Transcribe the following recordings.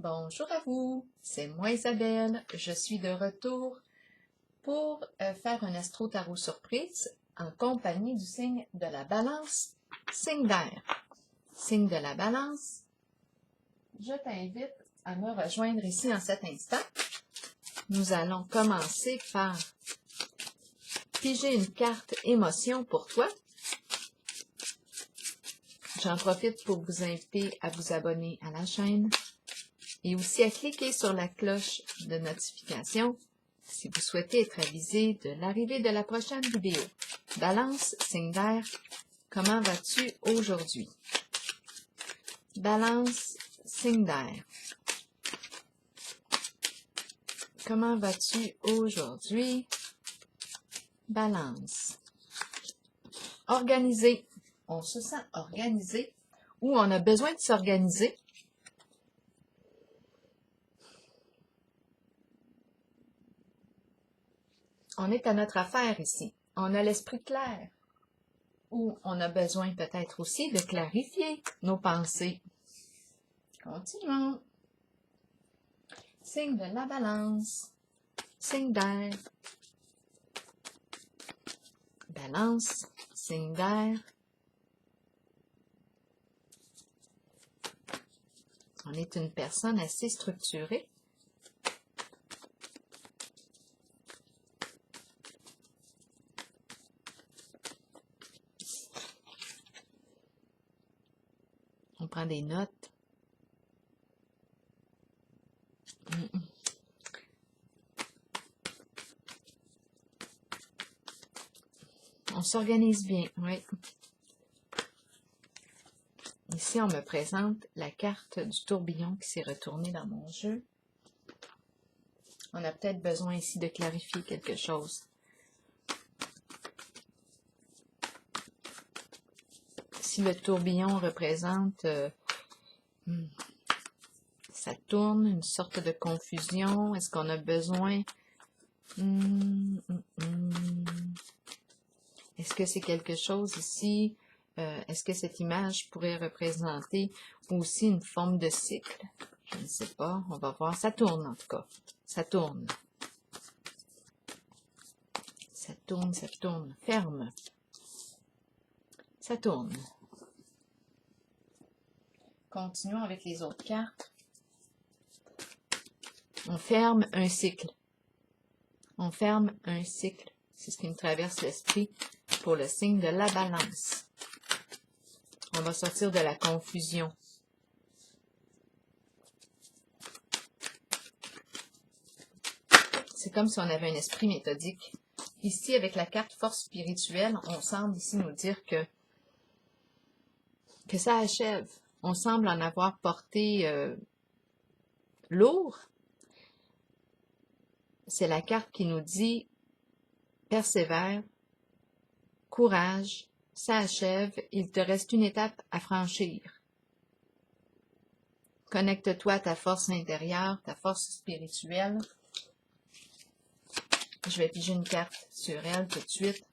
Bonjour à vous, c'est moi Isabelle. Je suis de retour pour faire un astro-tarot surprise en compagnie du signe de la Balance, signe d'air. Signe de la Balance, je t'invite à me rejoindre ici en cet instant. Nous allons commencer par piger une carte émotion pour toi. J'en profite pour vous inviter à vous abonner à la chaîne et aussi à cliquer sur la cloche de notification si vous souhaitez être avisé de l'arrivée de la prochaine vidéo. Balance, signe d'air, comment vas-tu aujourd'hui? Balance, signe d'air. Comment vas-tu aujourd'hui? Balance. Organisé. On se sent organisé ou on a besoin de s'organiser. On est à notre affaire ici. On a l'esprit clair. Ou on a besoin peut-être aussi de clarifier nos pensées. Continuons. Signe de la Balance. Signe d'air. Balance. Signe d'air. On est une personne assez structurée. On prend des notes. On s'organise bien, oui. Ici, on me présente la carte du tourbillon qui s'est retournée dans mon jeu. On a peut-être besoin ici de clarifier quelque chose. Si le tourbillon représente, ça tourne, une sorte de confusion, est-ce qu'on a besoin... Est-ce que c'est quelque chose ici? Est-ce que cette image pourrait représenter aussi une forme de cycle? Je ne sais pas, on va voir. Ça tourne en tout cas. Ça tourne. Ça tourne, ça tourne. Ferme. Ça tourne. Continuons avec les autres cartes. On ferme un cycle. On ferme un cycle. C'est ce qui me traverse l'esprit pour le signe de la Balance. On va sortir de la confusion. C'est comme si on avait un esprit méthodique. Ici, avec la carte force spirituelle, on semble ici nous dire que ça achève. On semble en avoir porté lourd. C'est la carte qui nous dit persévère, courage, ça achève, il te reste une étape à franchir. Connecte-toi à ta force intérieure, ta force spirituelle. Je vais piger une carte sur elle tout de suite.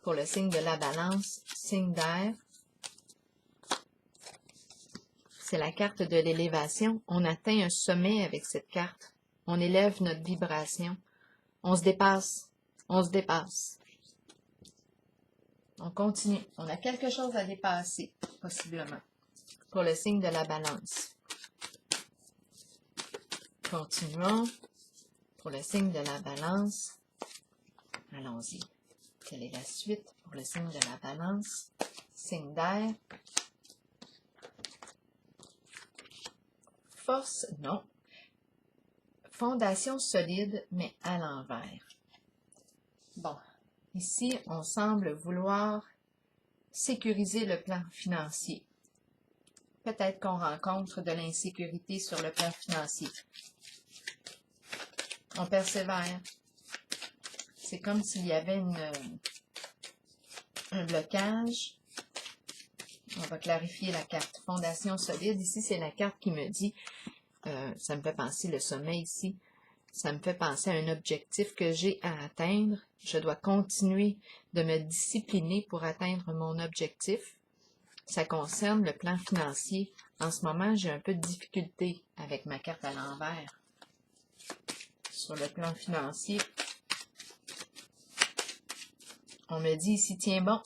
Pour le signe de la Balance, signe d'air. C'est la carte de l'élévation. On atteint un sommet avec cette carte. On élève notre vibration. On se dépasse. On se dépasse. On continue. On a quelque chose à dépasser, possiblement, pour le signe de la Balance. Continuons. Pour le signe de la Balance. Allons-y. Quelle est la suite pour le signe de la Balance? Signe d'air. Force, non. Fondation solide, mais à l'envers. Bon, ici, on semble vouloir sécuriser le plan financier. Peut-être qu'on rencontre de l'insécurité sur le plan financier. On persévère. C'est comme s'il y avait un blocage. On va clarifier la carte. Fondation solide. Ici, c'est la carte qui me dit, ça me fait penser le sommet ici, ça me fait penser à un objectif que j'ai à atteindre. Je dois continuer de me discipliner pour atteindre mon objectif. ça concerne le plan financier. En ce moment, j'ai un peu de difficulté avec ma carte à l'envers. Sur le plan financier, on me dit ici, tiens bon.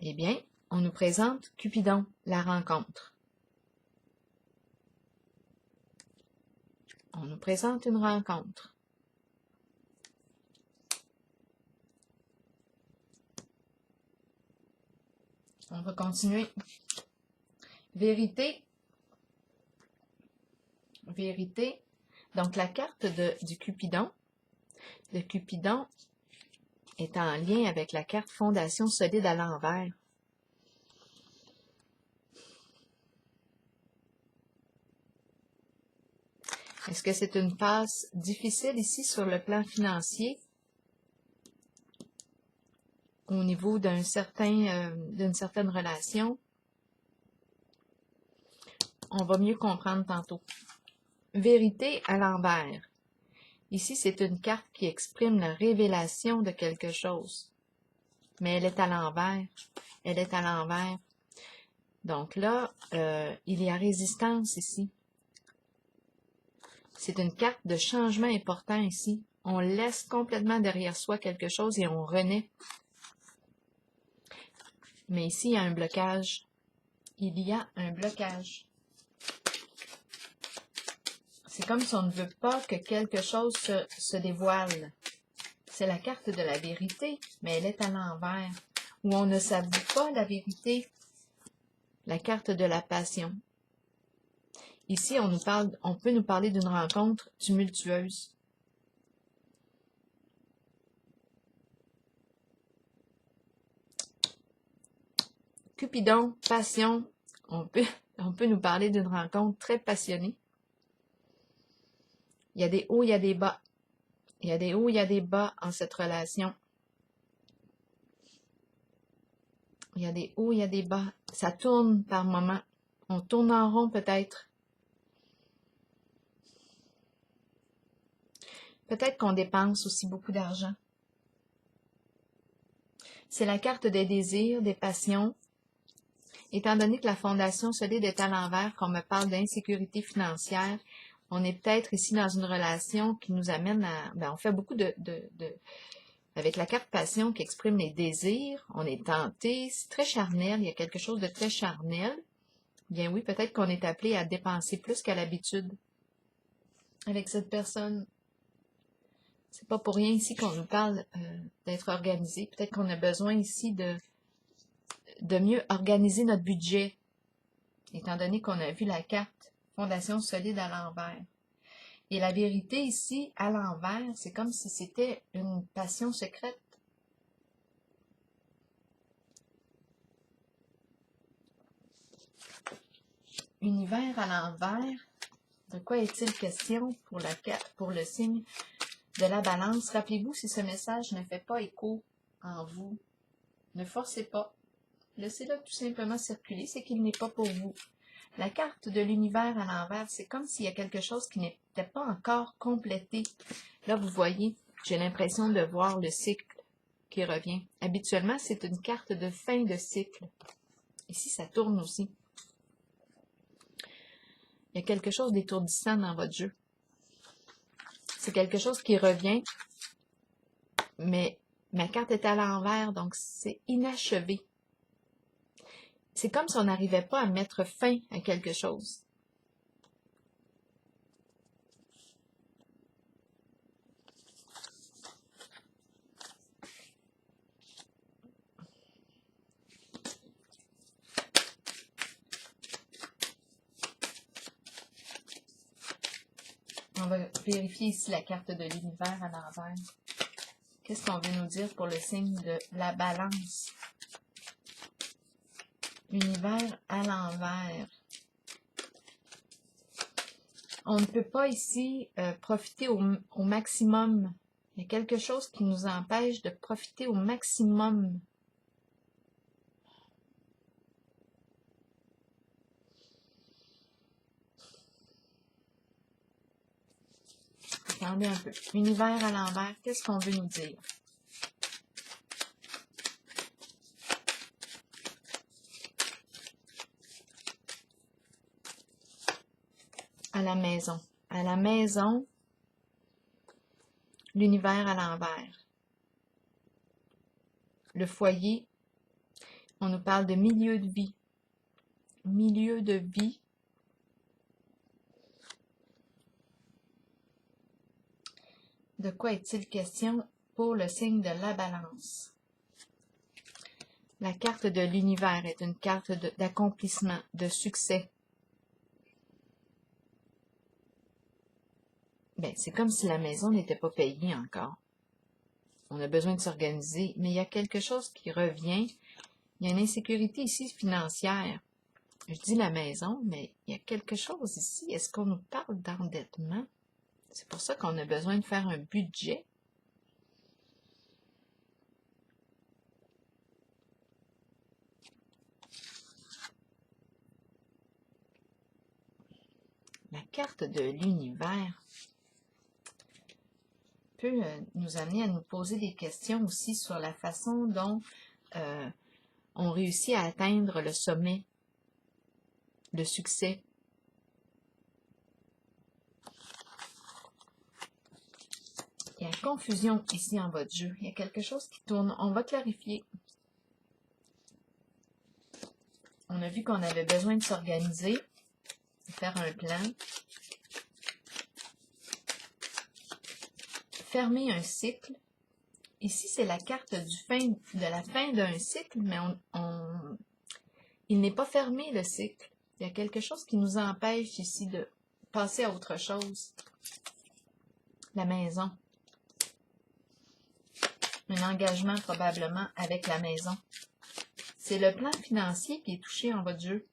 Eh bien, on nous présente Cupidon, la rencontre. On nous présente une rencontre. On va continuer. Vérité. Vérité. Donc, la carte du Cupidon. Le Cupidon est en lien avec la carte Fondation solide à l'envers. Est-ce que c'est une passe difficile ici sur le plan financier au niveau d'une certaine relation? On va mieux comprendre tantôt. Vérité à l'envers. Ici, c'est une carte qui exprime la révélation de quelque chose. Mais elle est à l'envers. Elle est à l'envers. Donc là, il y a résistance ici. C'est une carte de changement important ici. On laisse complètement derrière soi quelque chose et on renaît. Mais ici, il y a un blocage. Il y a un blocage. C'est comme si on ne veut pas que quelque chose se dévoile. C'est la carte de la vérité, mais elle est à l'envers. Où on ne s'avoue pas la vérité. La carte de la passion. Ici, on peut nous parler d'une rencontre tumultueuse. Cupidon, passion, on peut nous parler d'une rencontre très passionnée. Il y a des hauts, il y a des bas. Il y a des hauts, il y a des bas en cette relation. Il y a des hauts, il y a des bas. Ça tourne par moments. On tourne en rond peut-être. Peut-être qu'on dépense aussi beaucoup d'argent. C'est la carte des désirs, des passions. Étant donné que la fondation solide est à l'envers, qu'on me parle d'insécurité financière, on est peut-être ici dans une relation qui nous amène à... on fait beaucoup avec la carte passion qui exprime les désirs, on est tenté, c'est très charnel, il y a quelque chose de très charnel. Bien oui, peut-être qu'on est appelé à dépenser plus qu'à l'habitude avec cette personne. C'est pas pour rien ici qu'on nous parle d'être organisé. Peut-être qu'on a besoin ici de mieux organiser notre budget, étant donné qu'on a vu la carte Fondation solide à l'envers. Et la vérité ici, à l'envers, c'est comme si c'était une passion secrète. Univers à l'envers, de quoi est-il question pour le signe de la balance? Rappelez-vous, si ce message ne fait pas écho en vous, ne forcez pas. Laissez-le tout simplement circuler, c'est qu'il n'est pas pour vous. La carte de l'univers à l'envers, c'est comme s'il y a quelque chose qui n'était pas encore complété. Là, vous voyez, j'ai l'impression de voir le cycle qui revient. Habituellement, c'est une carte de fin de cycle. Ici, ça tourne aussi. Il y a quelque chose d'étourdissant dans votre jeu. C'est quelque chose qui revient, mais ma carte est à l'envers, donc c'est inachevé. C'est comme si on n'arrivait pas à mettre fin à quelque chose. On va vérifier ici la carte de l'univers à l'envers. Qu'est-ce qu'on veut nous dire pour le signe de la balance? Univers à l'envers. On ne peut pas ici profiter au maximum. Il y a quelque chose qui nous empêche de profiter au maximum. Attendez un peu. Univers à l'envers, qu'est-ce qu'on veut nous dire? à la maison. À la maison, l'univers à l'envers. Le foyer, on nous parle de milieu de vie. Milieu de vie. De quoi est-il question pour le signe de la Balance? La carte de l'univers est une carte d'accomplissement, de succès. Ben, c'est comme si la maison n'était pas payée encore. On a besoin de s'organiser, mais il y a quelque chose qui revient. Il y a une insécurité ici financière. Je dis la maison, mais il y a quelque chose ici. Est-ce qu'on nous parle d'endettement? C'est pour ça qu'on a besoin de faire un budget. La carte de l'univers peut nous amener à nous poser des questions aussi sur la façon dont on réussit à atteindre le sommet, le succès. Il y a confusion ici en votre jeu. Il y a quelque chose qui tourne. On va clarifier. On a vu qu'on avait besoin de s'organiser, de faire un plan. Fermer un cycle. Ici, c'est la carte de la fin d'un cycle, mais il n'est pas fermé, le cycle. Il y a quelque chose qui nous empêche ici de passer à autre chose. La maison. Un engagement probablement avec la maison. C'est le plan financier qui est touché en votre jeu.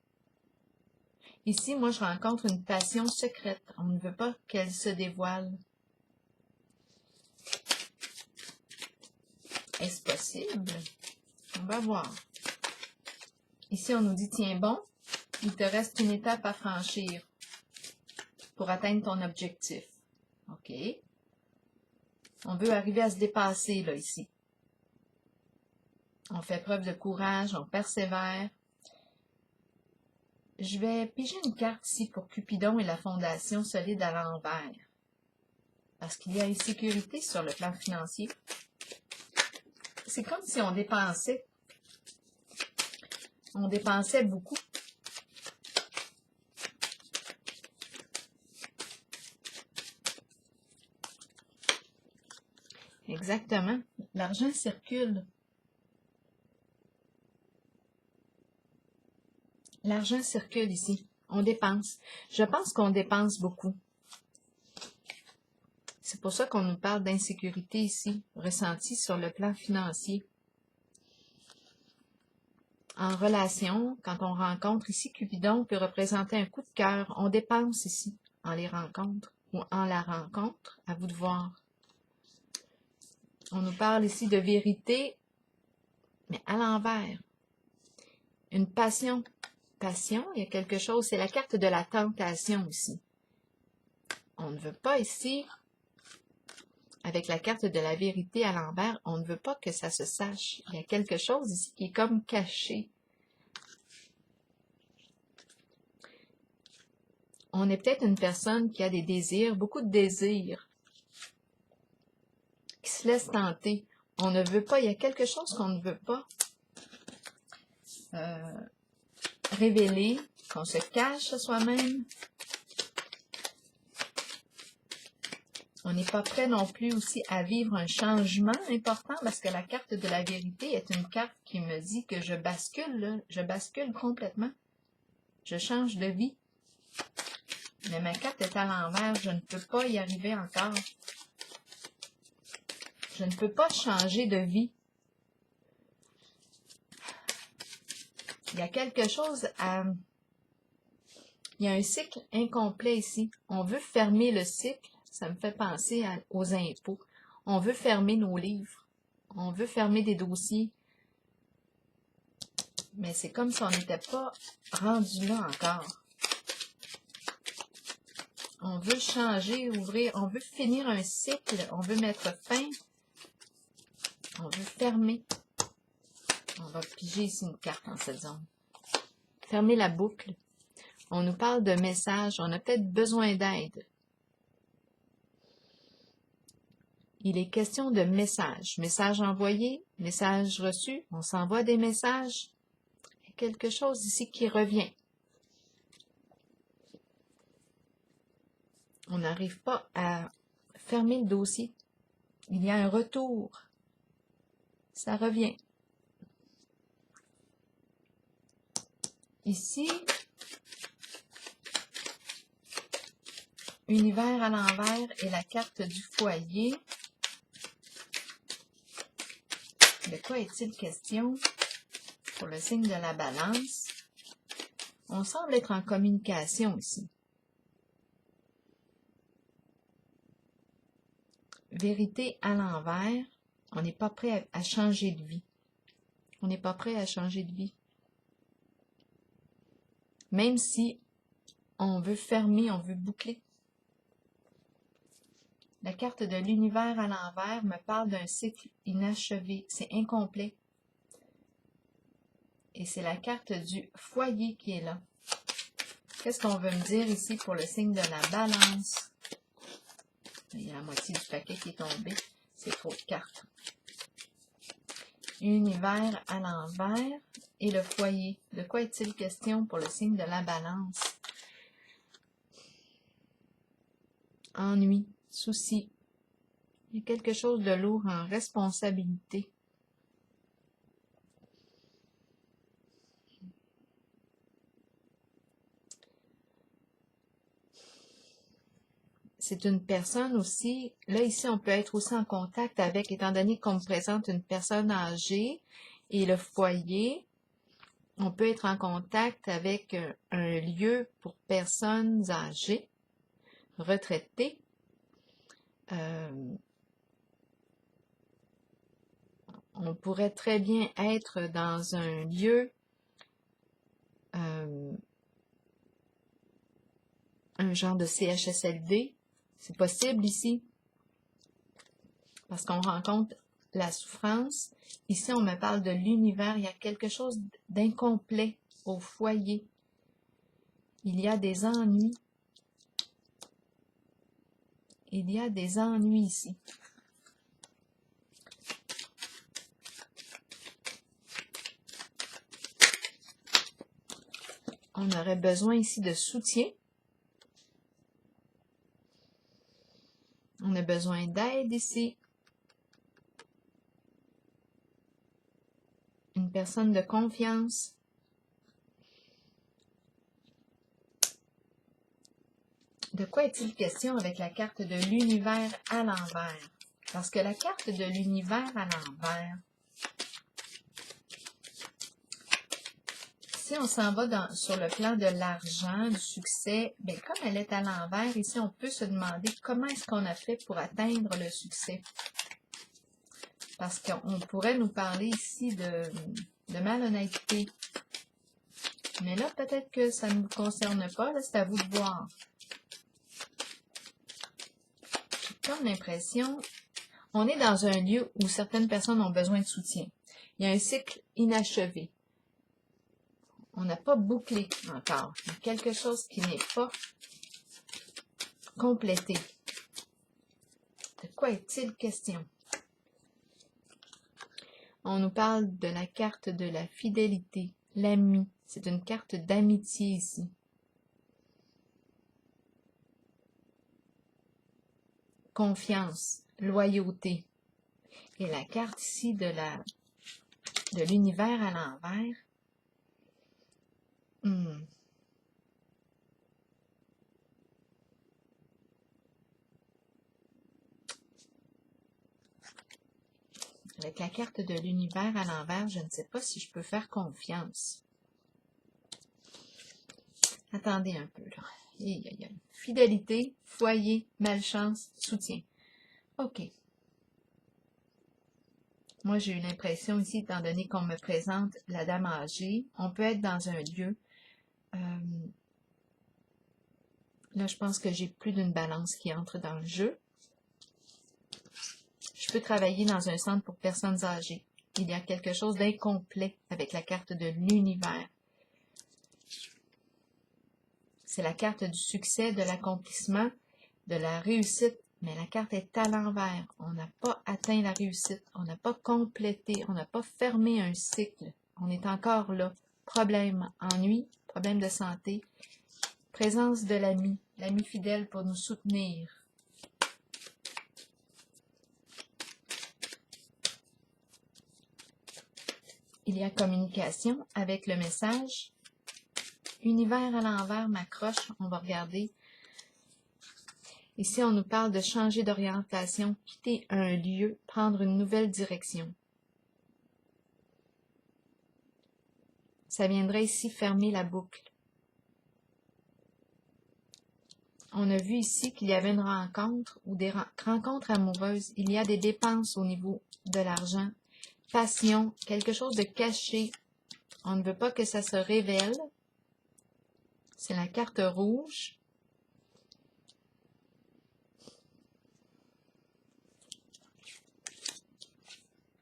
Ici, moi, je rencontre une passion secrète. On ne veut pas qu'elle se dévoile. Est-ce possible? On va voir. Ici, on nous dit, tiens bon, il te reste une étape à franchir pour atteindre ton objectif. OK. On veut arriver à se dépasser, là, ici. On fait preuve de courage, on persévère. Je vais piger une carte ici pour Cupidon et la fondation solide à l'envers. Parce qu'il y a insécurité sur le plan financier. C'est comme si on dépensait. On dépensait beaucoup. Exactement. L'argent circule. L'argent circule ici. On dépense. Je pense qu'on dépense beaucoup. C'est pour ça qu'on nous parle d'insécurité ici, ressentie sur le plan financier. En relation, quand on rencontre ici, Cupidon peut représenter un coup de cœur. On dépense ici, en les rencontres ou en la rencontre. À vous de voir. On nous parle ici de vérité, mais à l'envers. Une passion. Passion, il y a quelque chose, c'est la carte de la tentation ici. On ne veut pas ici, avec la carte de la vérité à l'envers, on ne veut pas que ça se sache. Il y a quelque chose ici qui est comme caché. On est peut-être une personne qui a des désirs, beaucoup de désirs, qui se laisse tenter. On ne veut pas, il y a quelque chose qu'on ne veut pas révéler, qu'on se cache à soi-même. On n'est pas prêt non plus aussi à vivre un changement important parce que la carte de la vérité est une carte qui me dit que je bascule, là, je bascule complètement. Je change de vie. Mais ma carte est à l'envers, je ne peux pas y arriver encore. Je ne peux pas changer de vie. Il y a quelque chose à... Il y a un cycle incomplet ici. On veut fermer le cycle. Ça me fait penser aux impôts. On veut fermer nos livres. On veut fermer des dossiers. Mais c'est comme si on n'était pas rendu là encore. On veut changer, ouvrir. On veut finir un cycle. On veut mettre fin. On veut fermer. On va piger ici une carte en cette zone. Fermer la boucle. On nous parle de messages, on a peut-être besoin d'aide. Il est question de messages. Messages envoyés, messages reçus, on s'envoie des messages. Il y a quelque chose ici qui revient. On n'arrive pas à fermer le dossier. Il y a un retour. Ça revient. Ici, univers à l'envers et la carte du foyer. De quoi est-il question pour le signe de la balance? On semble être en communication ici. Vérité à l'envers, on n'est pas prêt à changer de vie. On n'est pas prêt à changer de vie. Même si on veut fermer, on veut boucler. La carte de l'univers à l'envers me parle d'un cycle inachevé. C'est incomplet. Et c'est la carte du foyer qui est là. Qu'est-ce qu'on veut me dire ici pour le signe de la balance? Il y a la moitié du paquet qui est tombé. C'est trop de cartes. Univers à l'envers et le foyer. De quoi est-il question pour le signe de la balance? Ennui, souci. Il y a quelque chose de lourd en responsabilité. C'est une personne aussi, là ici on peut être aussi en contact avec, étant donné qu'on me présente une personne âgée et le foyer, on peut être en contact avec un lieu pour personnes âgées, retraitées. On pourrait très bien être dans un lieu, un genre de CHSLD. C'est possible ici, parce qu'on rencontre la souffrance. Ici, on me parle de l'univers. Il y a quelque chose d'incomplet au foyer. Il y a des ennuis. Il y a des ennuis ici. On aurait besoin ici de soutien. On a besoin d'aide ici. Une personne de confiance. De quoi est-il question avec la carte de l'univers à l'envers? Parce que la carte de l'univers à l'envers, si on s'en va sur le plan de l'argent, du succès, bien, comme elle est à l'envers, ici, on peut se demander comment est-ce qu'on a fait pour atteindre le succès. Parce qu'on pourrait nous parler ici de malhonnêteté. Mais là, peut-être que ça ne vous concerne pas, là, c'est à vous de voir. J'ai comme l'impression, on est dans un lieu où certaines personnes ont besoin de soutien. Il y a un cycle inachevé. On n'a pas bouclé encore. Il y a quelque chose qui n'est pas complété. De quoi est-il question? On nous parle de la carte de la fidélité, l'ami. C'est une carte d'amitié ici. Confiance, loyauté. Et la carte ici de l'univers à l'envers. Avec la carte de l'univers à l'envers, je ne sais pas si je peux faire confiance. Attendez un peu, là. Fidélité, foyer, malchance, soutien. OK. Moi, j'ai eu l'impression ici, étant donné qu'on me présente la dame âgée, on peut être dans un lieu. Là, je pense que j'ai plus d'une balance qui entre dans le jeu. Je peux travailler dans un centre pour personnes âgées. Il y a quelque chose d'incomplet avec la carte de l'univers. C'est la carte du succès, de l'accomplissement, de la réussite, mais la carte est à l'envers. On n'a pas atteint la réussite, on n'a pas complété, on n'a pas fermé un cycle. On est encore là. Problème, ennui, problème de santé, présence de l'ami fidèle pour nous soutenir. Il y a communication avec le message. Univers à l'envers m'accroche, on va regarder. Ici, on nous parle de changer d'orientation, quitter un lieu, prendre une nouvelle direction. Ça viendrait ici fermer la boucle. On a vu ici qu'il y avait une rencontre ou des rencontres amoureuses. Il y a des dépenses au niveau de l'argent. Passion, quelque chose de caché. On ne veut pas que ça se révèle. C'est la carte rouge.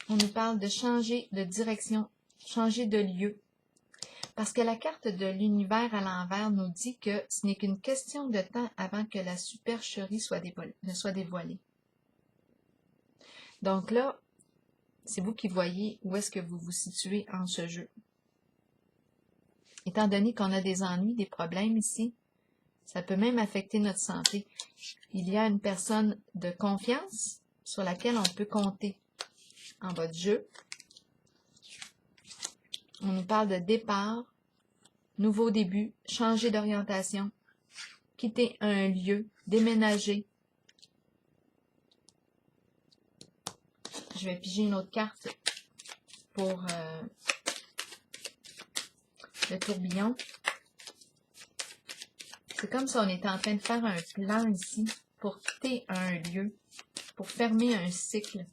On nous parle de changer de direction, changer de lieu. Parce que la carte de l'univers à l'envers nous dit que ce n'est qu'une question de temps avant que la supercherie ne soit dévoilée. Donc là, c'est vous qui voyez où est-ce que vous vous situez en ce jeu. Étant donné qu'on a des ennuis, des problèmes ici, ça peut même affecter notre santé. Il y a une personne de confiance sur laquelle on peut compter en votre jeu. On nous parle de départ, nouveau début, changer d'orientation, quitter un lieu, déménager. Je vais piger une autre carte pour le tourbillon. C'est comme si on était en train de faire un plan ici pour quitter un lieu, pour fermer un cycle.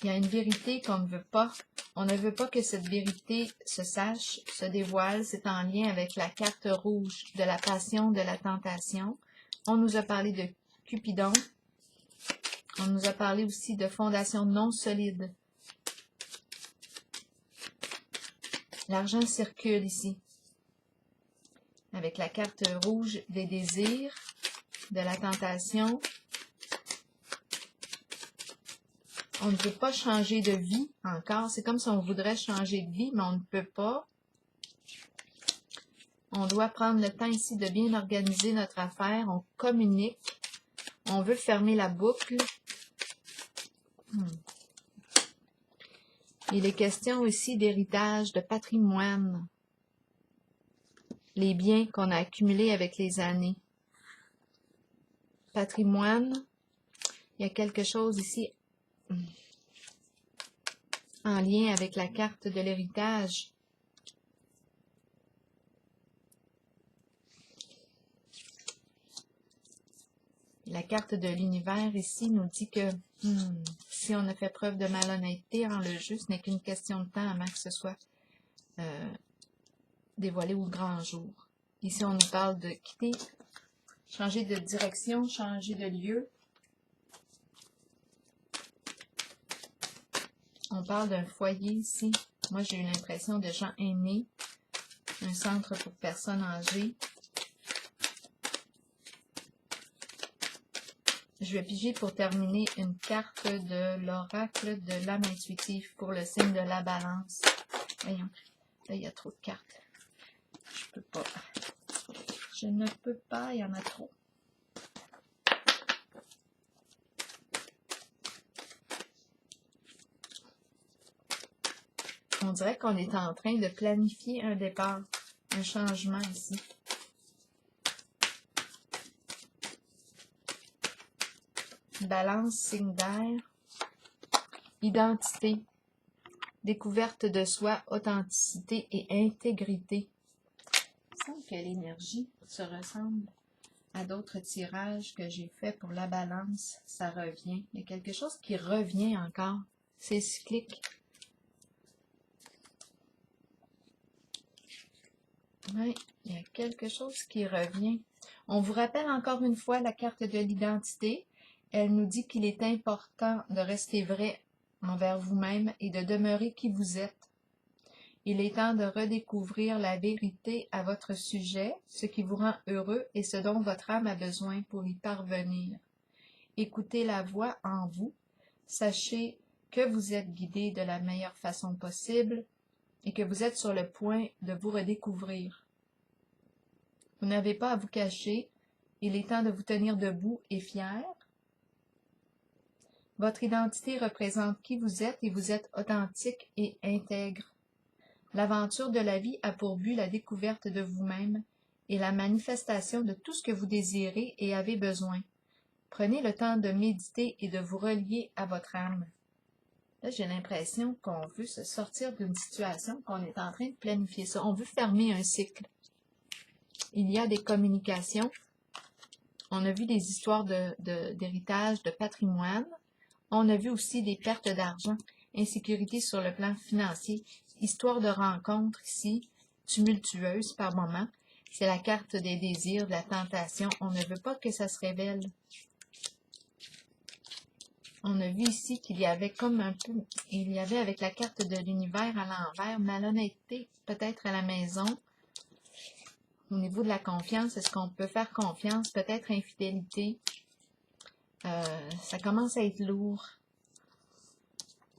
Il y a une vérité qu'on ne veut pas. On ne veut pas que cette vérité se sache, se dévoile. C'est en lien avec la carte rouge de la passion, de la tentation. On nous a parlé de Cupidon. On nous a parlé aussi de fondation non solide. L'argent circule ici. Avec la carte rouge des désirs, de la tentation. On ne veut pas changer de vie encore. C'est comme si on voudrait changer de vie, mais on ne peut pas. On doit prendre le temps ici de bien organiser notre affaire. On communique. On veut fermer la boucle. Il est question ici d'héritage, de patrimoine. Les biens qu'on a accumulés avec les années. Patrimoine. Il y a quelque chose ici en lien avec la carte de l'héritage. La carte de l'univers ici nous dit que si on a fait preuve de malhonnêteté en le jeu, ce n'est qu'une question de temps avant que ce soit dévoilé au grand jour. Ici, on nous parle de quitter, changer de direction, changer de lieu. On parle d'un foyer ici. Moi, j'ai eu l'impression de gens aînés. Un centre pour personnes âgées. Je vais piger pour terminer une carte de l'oracle de l'âme intuitive pour le signe de la balance. Voyons, là, il y a trop de cartes. Je peux pas. Je ne peux pas, il y en a trop. On dirait qu'on est en train de planifier un départ, un changement ici. Balance, signe d'air, identité, découverte de soi, authenticité et intégrité. Il semble que l'énergie se ressemble à d'autres tirages que j'ai fait pour la balance. Ça revient. Il y a quelque chose qui revient encore. C'est cyclique. Oui, il y a quelque chose qui revient. On vous rappelle encore une fois la carte de l'identité. Elle nous dit qu'il est important de rester vrai envers vous-même et de demeurer qui vous êtes. Il est temps de redécouvrir la vérité à votre sujet, ce qui vous rend heureux et ce dont votre âme a besoin pour y parvenir. Écoutez la voix en vous. Sachez que vous êtes guidé de la meilleure façon possible et que vous êtes sur le point de vous redécouvrir. Vous n'avez pas à vous cacher. Il est temps de vous tenir debout et fier. Votre identité représente qui vous êtes et vous êtes authentique et intègre. L'aventure de la vie a pour but la découverte de vous-même et la manifestation de tout ce que vous désirez et avez besoin. Prenez le temps de méditer et de vous relier à votre âme. Là, j'ai l'impression qu'on veut se sortir d'une situation, qu'on est en train de planifier ça. On veut fermer un cycle. Il y a des communications. On a vu des histoires d'héritage, de patrimoine. On a vu aussi des pertes d'argent, insécurité sur le plan financier, histoire de rencontres ici, tumultueuses par moments. C'est la carte des désirs, de la tentation. On ne veut pas que ça se révèle. On a vu ici qu'il y avait comme un peu, il y avait avec la carte de l'univers à l'envers, malhonnêteté peut-être à la maison. Au niveau de la confiance, est-ce qu'on peut faire confiance? Peut-être infidélité. Ça commence à être lourd.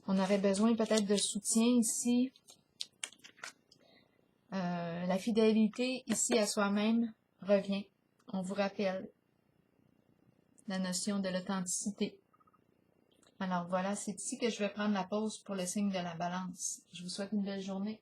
On aurait besoin peut-être de soutien ici. La fidélité ici à soi-même revient. On vous rappelle la notion de l'authenticité. Alors voilà, c'est ici que je vais prendre la pause pour le signe de la balance. Je vous souhaite une belle journée.